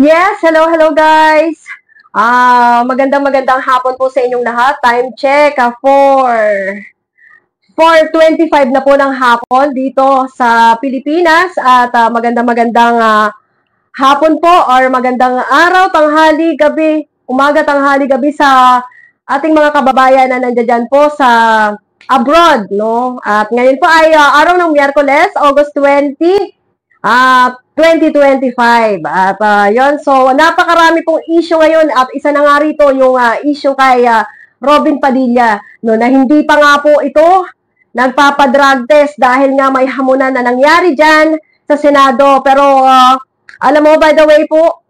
Yes, hello guys. Magandang hapon po sa inyong lahat. Time check, 4:25 na po ng hapon dito sa Pilipinas at magandang hapon po or magandang araw, tanghali, gabi, umaga, tanghali, gabi sa ating mga kababayan na nandiyan po sa abroad, no? At ngayon po ay araw ng Miyerkules, August 20, 2025. At yun, so napakarami pong issue ngayon at isa na nga rito yung issue kay Robin Padilla, no, na hindi pa nga po ito nagpapadrug test dahil nga may hamunan na nangyari dyan sa Senado. Pero alam mo, by the way po,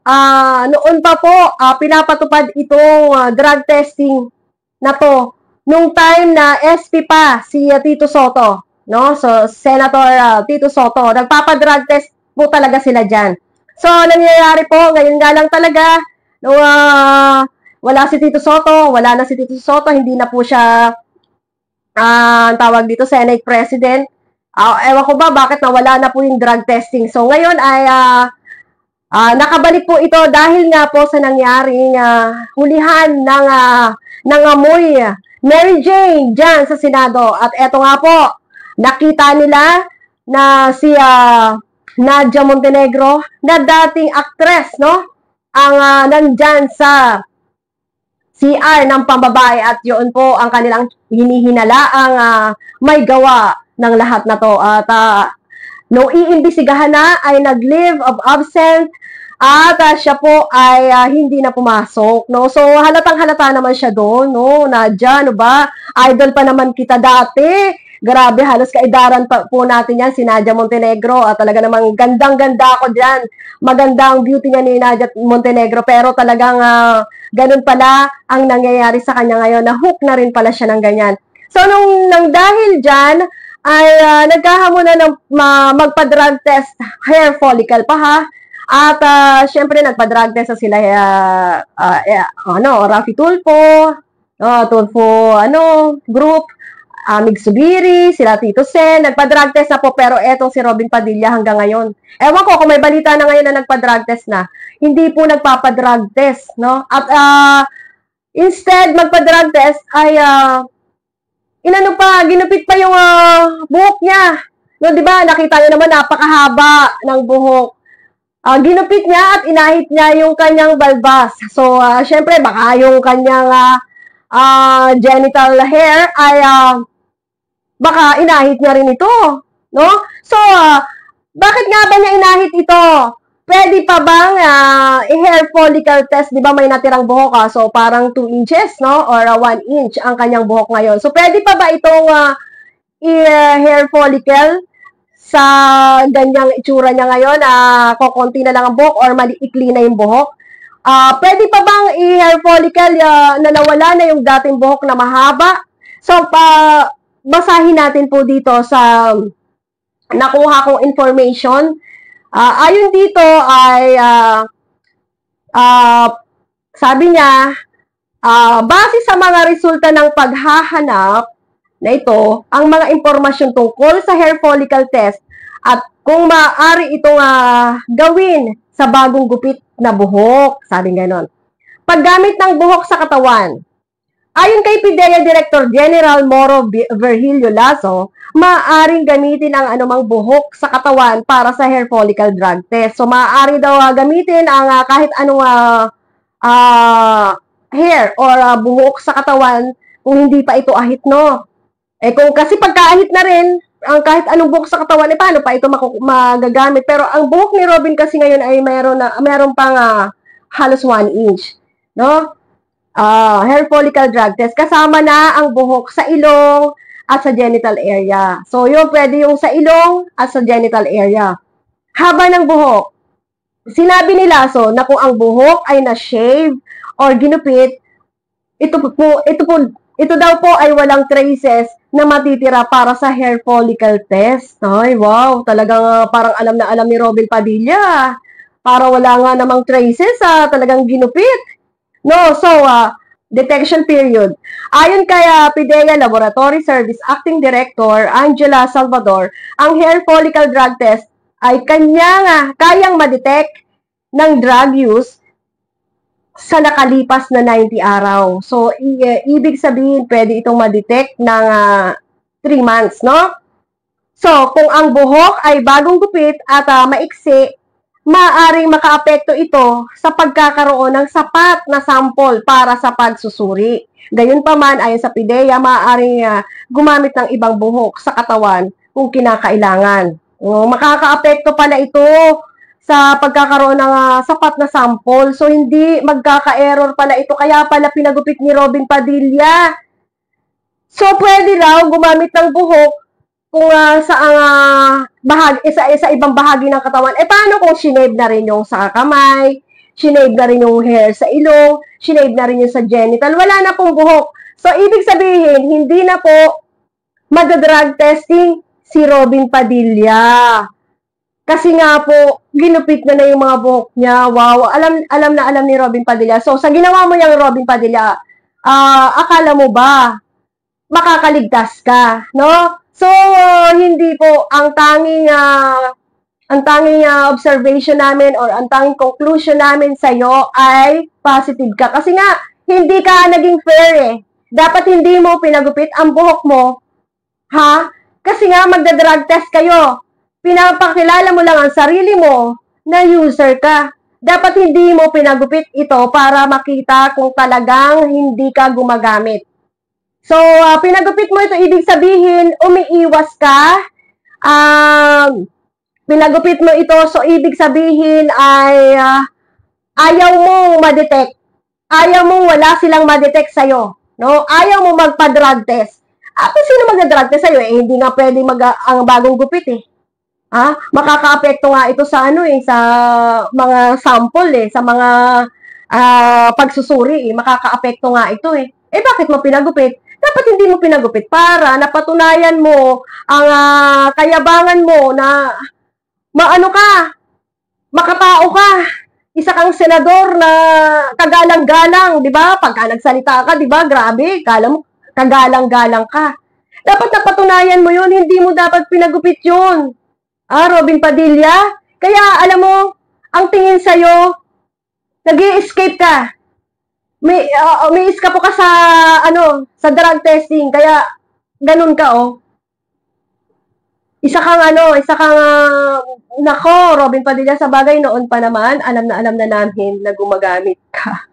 noon pa po pinapatupad itong drug testing na to nung time na SP pa si Tito Soto, no? So Senator Tito Soto, nagpapadrug test po talaga sila dyan. So nangyayari po ngayon nga lang talaga no, wala si Tito Soto, wala na si Tito Soto, hindi na po siya tawag dito Senate President. Ewan ko ba bakit nawala na po yung drug testing. So ngayon ay nakabalik po ito dahil nga po sa nangyaring hulihan ng amoy Mary Jane dyan sa Senado. At eto nga po, nakita nila na si Nadia Montenegro na dating actress, no? Ang nandyan sa CR ng pambabae at yun po ang kanilang hinihinalaang may gawa ng lahat na to. At nung iimbisigahan na ay nag-leave of absence at siya po ay hindi na pumasok, no? So halatang-halata naman siya doon, no? Nadia, ano ba? Idol pa naman kita dati. Grabe, halos kaidaran pa po natin yan, si Nadia Montenegro. At talaga namang gandang-ganda ako dyan. Magandang beauty niya ni Nadia Montenegro. Pero talagang ganun pala ang nangyayari sa kanya ngayon. Na-hook na rin pala siya ng ganyan. So, nung dahil dyan, ay nagkahamunan ng magpa-drug test, hair follicle pa ha. At syempre, nagpa-drug test na sila, Rafi Tulfo, group, Mig Subiri, sila Tito Sen, nagpa-drug test na po, pero etong si Robin Padilla hanggang ngayon. Ewan ko kung may balita na ngayon na nagpa-drug test na. Hindi po nagpapa-drug test, no? At instead magpa-drug test ay ginupit pa yung buhok niya. No, 'di ba? Nakita niyo naman napakahaba ng buhok. Ginupit niya at inahit niya yung kanyang balbas. So, syempre baka yung kanyang genital hair ay baka inahit niya rin ito, no? So, bakit nga ba niya inahit ito? Pwede pa bang i-hair follicle test? Di ba may natirang buhok so parang 2 inches, no? Or 1 inch ang kanyang buhok ngayon. So, pwede pa ba itong i-hair follicle sa ganyang itsura niya ngayon? Kukunti na lang ang buhok or maliikli na yung buhok? Pwede pa bang i-hair follicle na nawala na yung dating buhok na mahaba? So, basahin natin po dito sa nakuha kong information. Ayon dito ay sabi niya, base sa mga resulta ng paghahanap na ito, ang mga impormasyon tungkol sa hair follicle test at kung maaari itong gawin sa bagong gupit na buhok, sabi ganon. Paggamit ng buhok sa katawan. Ayon kay PIDEA Director General Moro Virgilio Lasso, maaaring gamitin ang anumang buhok sa katawan para sa hair follicle drug test. So, maaari daw gamitin ang kahit anong hair or buhok sa katawan kung hindi pa ito ahit, no? Kung kasi pagkaahit na rin, ang kahit anong buhok sa katawan, paano pa ito magagamit? Pero ang buhok ni Robin kasi ngayon ay meron pang halos 1 inch, no? Hair follicle drug test, kasama na ang buhok sa ilong at sa genital area. So, yun, pwede yung sa ilong at sa genital area. Haba ng buhok. Sinabi ni Lasso na kung ang buhok ay na-shave or ginupit, ito daw po ay walang traces na matitira para sa hair follicle test. Ay, wow, talagang parang alam na alam ni Robin Padilla. Para wala nga namang traces, talagang ginupit. No, so, detection period. Ayon kay PIDEA Laboratory Service Acting Director Angela Salvador, ang hair follicle drug test ay kayang ma-detect ng drug use sa nakalipas na 90 araw. So, ibig sabihin, pwede itong ma-detect ng 3 months, no? So, kung ang buhok ay bagong gupit at maiksi, maaaring makaapekto ito sa pagkakaroon ng sapat na sample para sa pagsusuri. Gayunpaman, ayon sa PIDEA, maaaring gumamit ng ibang buhok sa katawan kung kinakailangan. Makakaapekto pala ito sa pagkakaroon ng sapat na sample. So, hindi magkaka-error pala ito. Kaya pala pinagupit ni Robin Padilla. So, pwede raw gumamit ng buhok kung sa ibang bahagi ng katawan. Paano kung shinave na rin yung sa kamay, shinave na rin yung hair sa ilong, shinave na rin yung sa genital? Wala na pong buhok. So, ibig sabihin, hindi na po mag-drug testing si Robin Padilla. Kasi nga po, ginupit na yung mga buhok niya. Wow, alam na alam ni Robin Padilla. So, sa ginawa mo yung Robin Padilla, akala mo ba makakaligtas ka, no? So, hindi po ang tanging observation namin or ang tanging conclusion namin sa iyo ay positive ka. Kasi nga, hindi ka naging fair eh. Dapat hindi mo pinagupit ang buhok mo, ha? Kasi nga, magda-drug test kayo. Pinapakilala mo lang ang sarili mo na user ka. Dapat hindi mo pinagupit ito para makita kung talagang hindi ka gumagamit. So, pinagupit mo ito, ibig sabihin, umiiwas ka. Pinagupit mo ito, so ibig sabihin ay ayaw mong ma-detect. Ayaw mong wala silang ma-detect sa'yo. No? Ayaw mo magpa-drug test. Kung sino magda-drug test sa'yo, hindi nga pwede ang bagong gupit eh. Makakaapekto nga ito sa sa mga sample sa mga pagsusuri makakaapekto nga ito bakit mo pinagupit? Dapat hindi mo pinagupit para napatunayan mo ang kayabangan mo na maano ka, makatao ka. Isa kang senador na kagalang-galang, 'di ba? Pagka nagsalita ka, 'di ba? Grabe, kala mo kagalang-galang ka. Dapat napatunayan mo 'yun, hindi mo dapat pinagupit 'yun. Robin Padilla, kaya alam mo, ang tingin sa'yo, nag-i-escape ka. May escape ka sa drug testing, kaya ganun ka, Isa kang nako, Robin Padilla, sa bagay noon pa naman, alam na namin na gumagamit ka.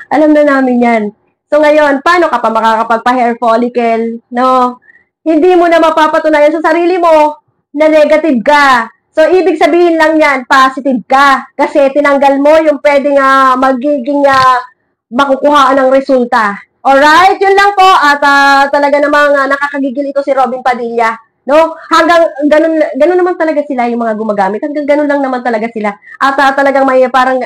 Alam na namin yan. So ngayon, paano ka pa makakapagpa-hair follicle, no? Hindi mo na mapapatunayan sa sarili mo na negative ka. So, ibig sabihin lang yan, positive ka. Kasi tinanggal mo yung pwedeng magiging makukuhaan ng resulta. Alright? Yun lang po. At talaga namang nakakagigil ito si Robin Padilla. No? Hanggang ganun naman talaga sila yung mga gumagamit. Hanggang ganun lang naman talaga sila. At talagang may parang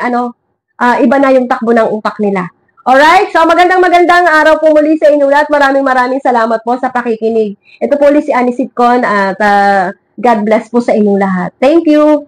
iba na yung takbo ng utak nila. Alright? So, magandang araw po muli sa inyo lahat. Maraming salamat po sa pakikinig. Ito po si Annie Sitcon at God bless po sa inyong lahat. Thank you!